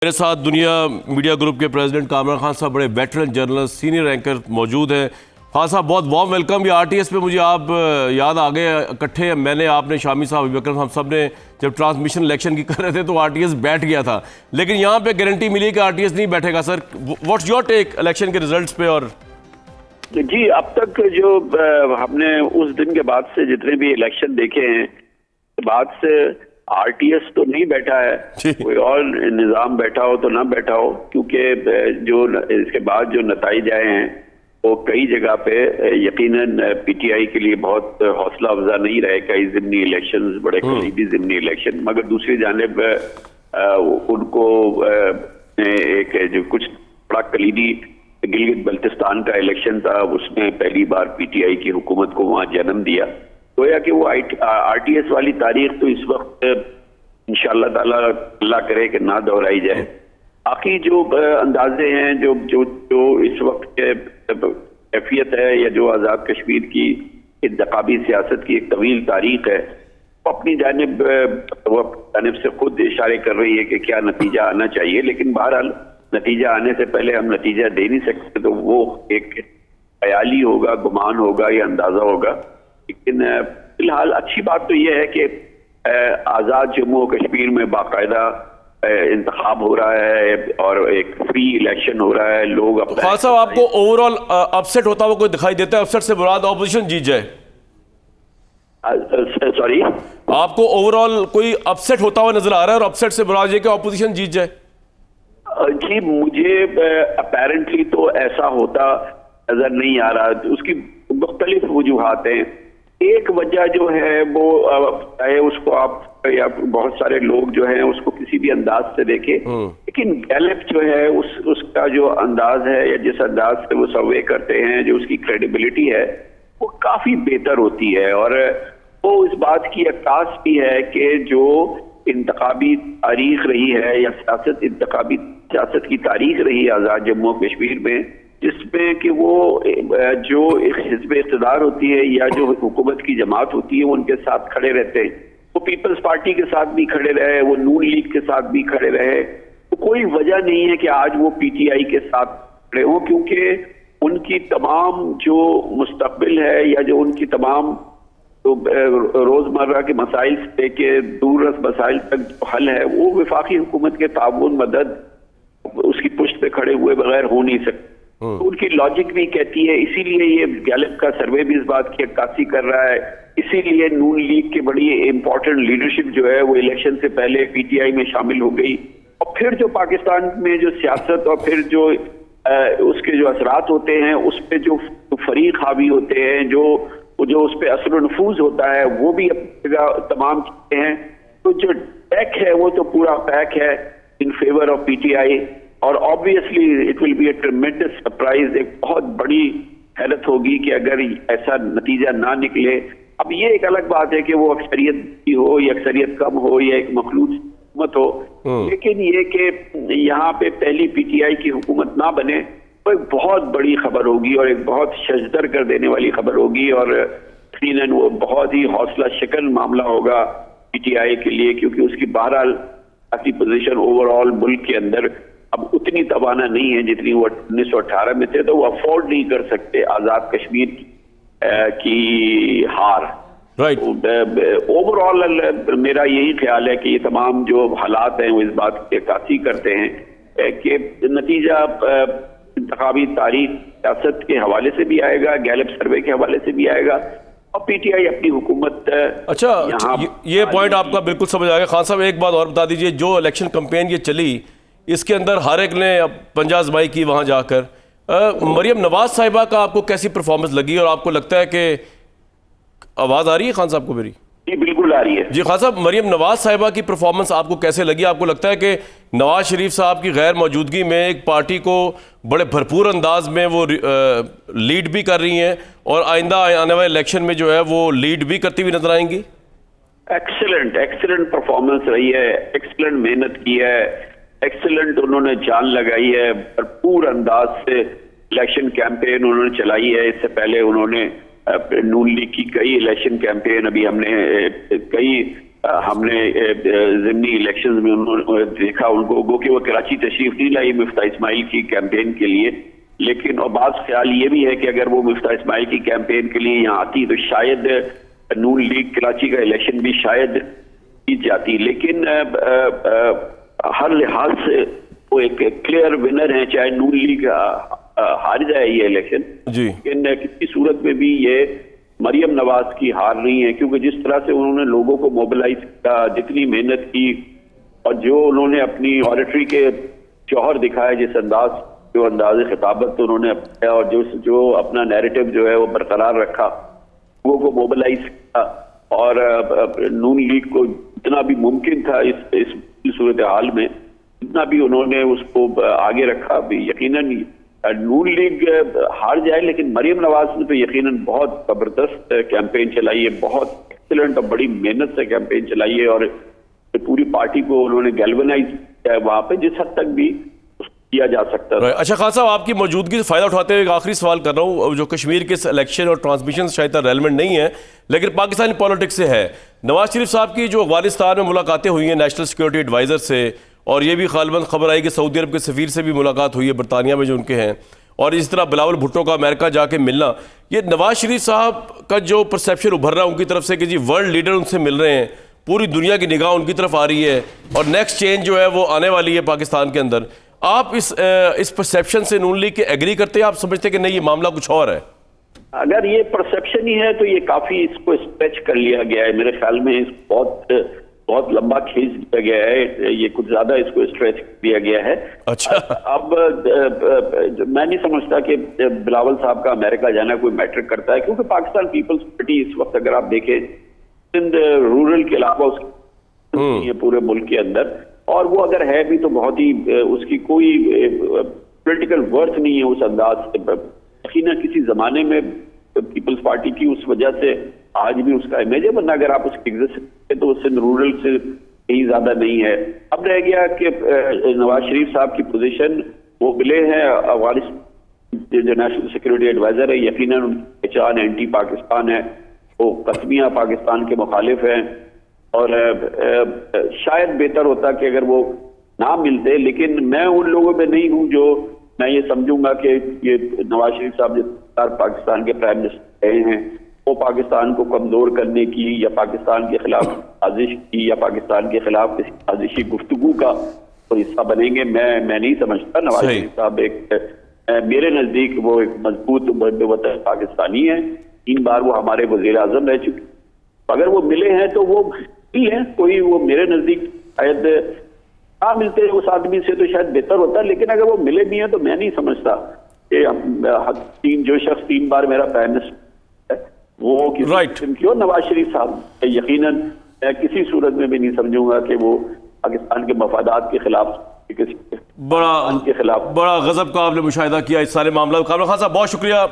मेरे साथ दुनिया मीडिया ग्रुप के प्रेसिडेंट कामरान खान साहब, बड़े वेटरन जर्नलिस्ट, सीनियर एंकर मौजूद हैं। खान साहब, बहुत वार्म वेलकम। ये आरटीएस पे मुझे आप याद आ गए, इकट्ठे मैंने, आपने, शामी साहब, अबू बकर, हम सब ने जब ट्रांसमिशन इलेक्शन की कर रहे थे तो आरटीएस बैठ गया था, लेकिन यहाँ पे गारंटी मिली कि आरटीएस नहीं बैठेगा। Sir, what's your take election के रिजल्ट्स पे? और जी, अब तक जो हमने उस दिन के बाद से जितने भी इलेक्शन देखे हैं, बाद से आरटीएस तो नहीं बैठा है, कोई और निजाम बैठा हो तो ना बैठा हो, क्योंकि जो इसके बाद जो नतीजे आए हैं वो कई जगह पे यकीनन पीटीआई के लिए बहुत हौसला अफजा नहीं रहे। कई ज़िमनी इलेक्शन, बड़े करीबी ज़िमनी इलेक्शन, मगर दूसरी जानिब उनको एक जो कुछ बड़ा कलीदी गिलगित बल्तिस्तान का इलेक्शन था, उसने पहली बार पीटीआई की हुकूमत को वहां जन्म दिया। गोया कि वो आरटीएस वाली तारीख तो इस वक्त इंशाअल्लाह ताला अल्लाह करे कि ना दोहराई जाए। बाकी जो अंदाजे हैं, जो जो जो इस वक्त के कैफियत है, या जो आज़ाद कश्मीर की इंतखाबी सियासत की एक तवील तारीख है, वो अपनी जानिब से खुद इशारे कर रही है कि क्या नतीजा आना चाहिए। लेकिन बहरहाल नतीजा आने से पहले हम नतीजा दे नहीं सकते, तो वो एक ख्याली होगा, गुमान होगा या अंदाजा होगा। लेकिन फिलहाल अच्छी बात तो यह है कि आज़ाद जम्मू और कश्मीर में बाकायदा इंतखाब हो रहा है और एक फ्री इलेक्शन हो रहा है। लोग अपना खान साहब, आपको ओवरऑल अपसेट होता हुआ कोई दिखाई देता है? अपसेट से मुराद ऑपोजिशन जीत जाए? सॉरी, आपको ओवरऑल कोई अपसेट होता हुआ नजर आ रहा है और अपसेट से मुराद ये कि ऑपोजिशन जीत जाए? जी, मुझे अपेरेंटली तो ऐसा होता नजर नहीं आ रहा। उसकी मुख्तलिफ वजूहात हैं। एक वजह जो है वो चाहे उसको आप या बहुत सारे लोग जो हैं उसको किसी भी अंदाज से देखें, लेकिन गैलेप जो है उसका जो अंदाज है या जिस अंदाज से वो सर्वे करते हैं, जो उसकी क्रेडिबिलिटी है, वो काफी बेहतर होती है। और वो इस बात की अक्कास भी है कि जो इंतखाबी तारीख रही है या इंतखाबी सियासत की तारीख रही है आज़ाद जम्मू कश्मीर में, जिसमें कि वो जो हिज़्ब इक़्तिदार होती है या जो हुकूमत की जमात होती है वो उनके साथ खड़े रहते हैं। वो पीपल्स पार्टी के साथ भी खड़े रहे, वो नून लीग के साथ भी खड़े रहे, तो कोई वजह नहीं है कि आज वो पीटीआई के साथ खड़े हों, क्योंकि उनकी तमाम जो मुस्तक़बिल है या जो उनकी तमाम तो रोजमर्रा के मसाइल से के दूररस मसाइल तक जो हल है वो वफाकी हुकूमत के ताउन मदद उसकी पुष्ट पे खड़े हुए बगैर हो नहीं सकते। तो उनकी लॉजिक भी कहती है, इसीलिए ये गैलेप का सर्वे भी इस बात की अक्कासी कर रहा है। इसीलिए नून लीग की बड़ी इंपॉर्टेंट लीडरशिप जो है वो इलेक्शन से पहले पीटीआई में शामिल हो गई। और फिर जो पाकिस्तान में जो सियासत और फिर जो उसके जो असरात होते हैं उस पर जो फरीक हावी होते हैं, जो उस पर असर और नफूज होता है, वो भी तमाम चीजें हैं। तो जो टैक है वो तो पूरा पैक है इन फेवर ऑफ पीटीआई। और obviously it will be a ट्रेमेंडस surprise. एक बहुत बड़ी हैरत होगी कि अगर ऐसा नतीजा ना निकले। अब ये एक अलग बात है कि वो अक्सरियत की हो या अक्सरियत कम हो या एक मखलूत हुकूमत हो, लेकिन ये कि यहाँ पे पहली पीटीआई की हुकूमत ना बने तो एक बहुत बड़ी खबर होगी और एक बहुत शजदर कर देने वाली खबर होगी। और यकीनन वो बहुत ही हौसला शिकन मामला होगा पीटीआई के लिए, क्योंकि उसकी बहरहाल ऐसी पोजीशन ओवरऑल मुल्क के अंदर अब उतनी तवाना नहीं है जितनी वो 1918 में थे, तो वो अफोर्ड नहीं कर सकते आज़ाद कश्मीर की हार। राइट। ओवरऑल मेरा यही ख्याल है कि ये तमाम जो हालात हैं वो इस बात की अक्कासी करते हैं कि नतीजा इंतखाबी तारीख सियासत के हवाले से भी आएगा, गैलेप सर्वे के हवाले से भी आएगा, और पीटीआई अपनी हुकूमत। अच्छा, ये पॉइंट आपका बिल्कुल समझ आ गया। खान साहब, एक बात और बता दीजिए, जो इलेक्शन कैंपेन ये चली इसके अंदर हर एक ने पंजा आजमाई की वहां जाकर, मरियम नवाज साहिबा का आपको कैसी परफॉर्मेंस लगी? और आपको लगता है कि आवाज आ रही है खान साहब को मेरी? जी बिल्कुल आ रही है। जी खान साहब, मरियम नवाज साहिबा की परफॉर्मेंस आपको कैसे लगी? आपको लगता है कि नवाज शरीफ साहब की गैर मौजूदगी में एक पार्टी को बड़े भरपूर अंदाज में वो लीड भी कर रही हैं और आइंदा आने वाले इलेक्शन में जो है वो लीड भी करती हुई नजर आएंगी? एक्सीलेंट परफॉर्मेंस रही है, एक्सीलेंट मेहनत की है, एक्सीलेंट उन्होंने जान लगाई है, भरपूर अंदाज से इलेक्शन कैंपेन उन्होंने चलाई है। इससे पहले उन्होंने नून लीग की कई इलेक्शन कैंपेन, अभी हमने कई हमने ज़िमनी इलेक्शंस में उन्होंने देखा उनको, गो कि वो कराची तशरीफ नहीं लाई मिफ्ता इस्माइल की कैंपेन के लिए, लेकिन और बात ख्याल ये भी है कि अगर वो मिफ्ता इस्माइल की कैंपेन के लिए यहाँ आती तो शायद नून लीग कराची का इलेक्शन भी शायद जीत जाती। लेकिन हर लिहाज से वो एक क्लियर विनर है, चाहे नून लीग हार जाए ये इलेक्शन, लेकिन किसी सूरत में भी ये मरियम नवाज की हार नहीं है, क्योंकि जिस तरह से उन्होंने लोगों को मोबिलाइज किया, जितनी मेहनत की और जो उन्होंने अपनी ऑरेटरी के जौहर दिखाया, जिस जो अंदाज खिताबत उन्होंने अपनाया और जो अपना नैरेटिव जो है वो बरकरार रखा, लोगों को मोबिलाइज किया और नून लीग को जितना भी मुमकिन था इस सूरत हाल में जितना भी उन्होंने उसको आगे रखा। भी यकीनन नून लीग हार जाए, लेकिन मरियम नवाज ने तो यकीनन बहुत जबरदस्त कैंपेन चलाई है, बहुत एक्सीलेंट और बड़ी मेहनत से कैंपेन चलाई है और पूरी पार्टी को उन्होंने गैल्वेनाइज किया है वहां पे जिस हद तक भी किया जा सकता है। अच्छा खान साहब, आपकी मौजूदगी से फायदा उठाते हुए एक आखिरी सवाल कर रहा हूँ, जो कश्मीर के इलेक्शन और ट्रांसमिशन शायद रेलेवेंट नहीं है, लेकिन पाकिस्तानी पॉलिटिक्स से है। नवाज शरीफ साहब की जो अफगानिस्तान में मुलाकातें हुई हैं नेशनल सिक्योरिटी एडवाइज़र से, और ये भी गालिबन खबर आई कि सऊदी अरब के सफ़ीर से भी मुलाकात हुई है बरतानिया में जो उनके हैं, और इस तरह बिलावल भुट्टो का अमेरिका जाके मिलना, ये नवाज शरीफ साहब का जो परसेप्शन उभर रहा है उनकी तरफ से कि जी वर्ल्ड लीडर उनसे मिल रहे हैं, पूरी दुनिया की निगाह उनकी तरफ आ रही है और नेक्स्ट चेंज जो है वो आने वाली है पाकिस्तान के अंदर, आप इस परसेप्शन से नून लीग के एग्री करते हैं? आप समझते हैं कि नहीं ये मामला कुछ और है? अगर ये परसेप्शन ही है तो ये काफी इसको स्ट्रेच कर लिया गया है, मेरे ख्याल में इसको बहुत लंबा खींच दिया गया है, ये कुछ ज्यादा इसको स्ट्रेच दिया गया है। अच्छा, अब मैं नहीं समझता कि बिलावल साहब का अमेरिका जाना कोई मैटर करता है, क्योंकि पाकिस्तान पीपल्स पार्टी इस वक्त अगर आप देखें सिंध रूरल के अलावा उसकी पूरे मुल्क के अंदर, और वो अगर है भी तो बहुत ही उसकी कोई पॉलिटिकल वर्थ नहीं है उस अंदाज से। यकीनन किसी जमाने में पीपल्स पार्टी की उस वजह से आज भी उसका इमेज है, वरना अगर आप उसकी एग्जिस्ट तो सिंध रूरल से कहीं ज्यादा नहीं है। अब रह गया कि नवाज शरीफ साहब की पोजीशन वो मिले हैं अफगानिस्तान जो नेशनल सिक्योरिटी एडवाइजर है, यकीनन उनकी पहचान एंटी पाकिस्तान है, वो कस्मियां पाकिस्तान के मुखालिफ हैं और शायद बेहतर होता कि अगर वो ना मिलते, लेकिन मैं उन लोगों में नहीं हूं जो मैं ये समझूंगा कि ये नवाज शरीफ साहब जो पाकिस्तान के प्राइम मिनिस्टर रहे हैं वो पाकिस्तान को कमजोर करने की या पाकिस्तान के खिलाफ साजिश की या पाकिस्तान के खिलाफ किसी साजिशी गुफ्तगू का तो हिस्सा बनेंगे। मैं नहीं समझता। नवाज शरीफ साहब मेरे नजदीक वो एक मजबूत वतन पाकिस्तानी है, 3 बार वो हमारे वजीर आजम रह चुके, अगर वो मिले हैं तो वो ही है, कोई वो मेरे नजदीक शायद ना मिलते उस आदमी से तो शायद बेहतर होता, लेकिन अगर वो मिले भी हैं तो मैं नहीं समझता कि जो शख्स 3 बार मेरा प्राइम मिनिस्टर है वो किसी क्यों नवाज शरीफ साहब यकीनन मैं किसी सूरत में भी नहीं समझूंगा कि वो पाकिस्तान के मफादात के खिलाफ बड़ा गजब का आपने मुशाहिदा किया इस सारे मामला। कामरान खान साहब बहुत शुक्रिया